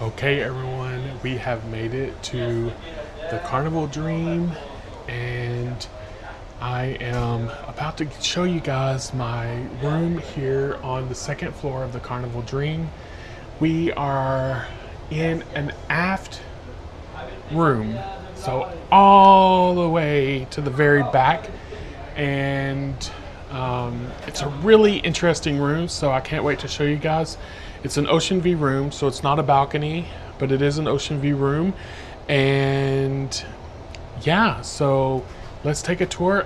Okay, everyone, we have made it to the Carnival Dream, and I am about to show you guys my room here on the second floor of the Carnival Dream. We are in an aft room, so all the way to the very back, and it's a really interesting room, so I can't wait to show you guys. It's an ocean view room, so it's not a balcony, but it is an ocean view room. And yeah, so let's take a tour.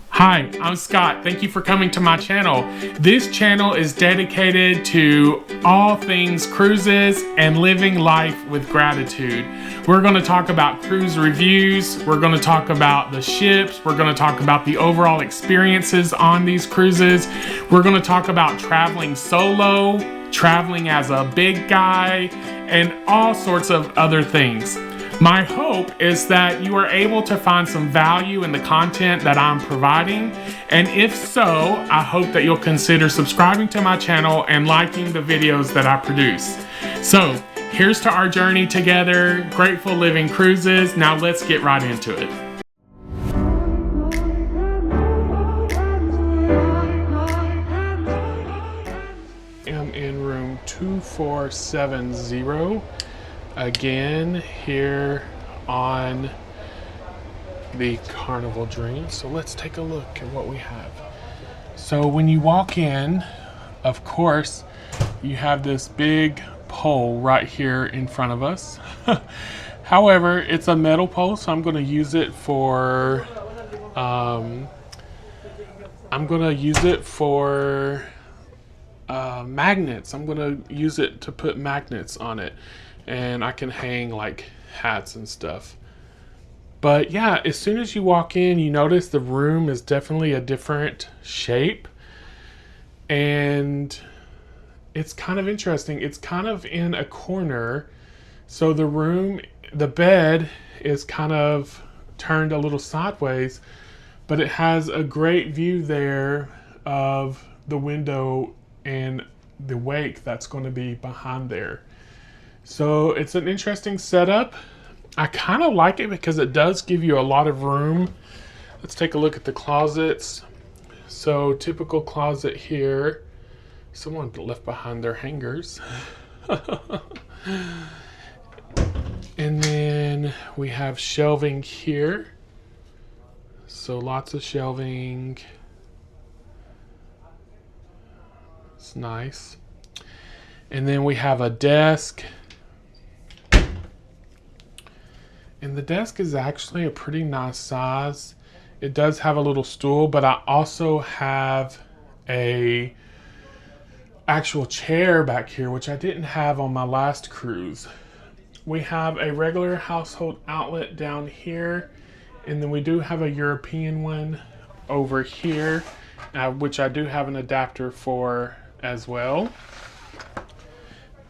Hi, I'm Scott. Thank you for coming to my channel. This channel is dedicated to all things cruises and living life with gratitude. We're going to talk about cruise reviews. We're going to talk about the ships. We're going to talk about the overall experiences on these cruises. We're going to talk about traveling solo, traveling as a big guy, and all sorts of other things. My hope is that you are able to find some value in the content that I'm providing, and if so, I hope that you'll consider subscribing to my channel and liking the videos that I produce. So, here's to our journey together, Grateful Living Cruises. Now let's get right into it. I'm in room 2470. Again, here on the Carnival Dream. So let's take a look at what we have. So when you walk in, of course, you have this big pole right here in front of us. However, it's a metal pole, so I'm going to use it for magnets. I'm going to use it to put magnets on it. And I can hang like hats and stuff. But yeah, as soon as you walk in, you notice the room is definitely a different shape. And it's kind of interesting. It's kind of in a corner. So the bed is kind of turned a little sideways, but it has a great view there of the window and the wake that's going to be behind there. So it's an interesting setup. I kind of like it because it does give you a lot of room. Let's take a look at the closets. So typical closet here. Someone left behind their hangers. And then we have shelving here. So lots of shelving. It's nice. And then we have a desk. And the desk is actually a pretty nice size. It does have a little stool, but I also have a actual chair back here, which I didn't have on my last cruise. We have a regular household outlet down here, and then we do have a European one over here, which I do have an adapter for as well.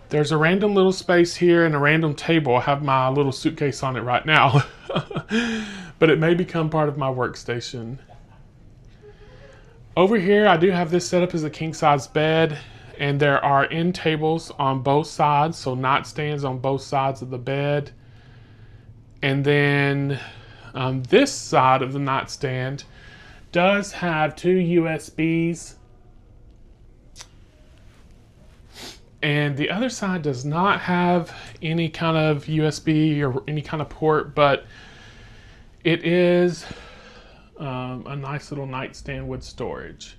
There's a random little space here and a random table. I have my little suitcase on it right now, but it may become part of my workstation. Over here, I do have this set up as a king-size bed, and there are end tables on both sides, so nightstands on both sides of the bed. And then this side of the nightstand does have two USBs. And the other side does not have any kind of USB or any kind of port, but it is a nice little nightstand with storage.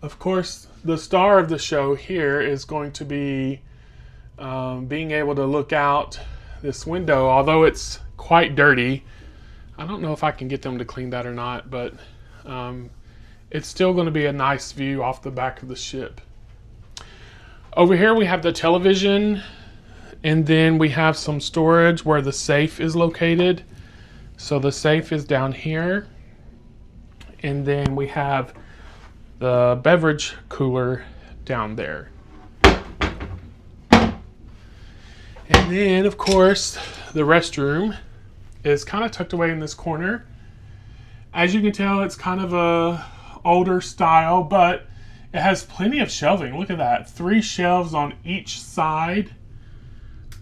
Of course, the star of the show here is going to be being able to look out this window, although it's quite dirty. I don't know if I can get them to clean that or not, but it's still going to be a nice view off the back of the ship. Over here we have the television, and then we have some storage where the safe is located. So the safe is down here, and then we have the beverage cooler down there. And then, of course, the restroom is kind of tucked away in this corner. As you can tell, it's kind of a older style, but it has plenty of shelving. Look at that. 3 shelves on each side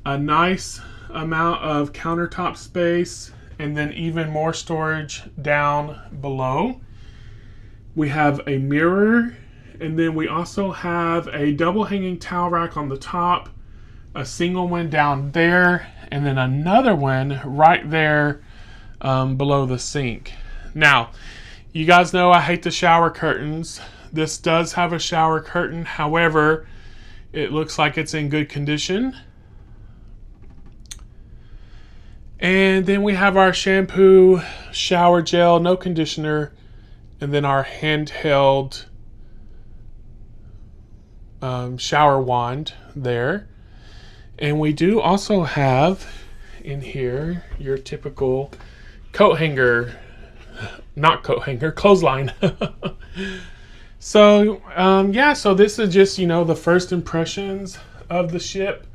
a nice amount of countertop space, and then even more storage down below. We have a mirror, and then we also have a double hanging towel rack on the top, a single one down there, and then another one right there below the sink. Now, you guys know I hate the shower curtains. This does have a shower curtain, however, it looks like it's in good condition. And then we have our shampoo, shower gel, no conditioner, and then our handheld shower wand there. And we do also have in here your typical coat hanger, not coat hanger, clothesline. So yeah, so this is just, you know, the first impressions of the ship,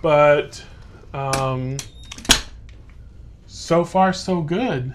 but so far so good.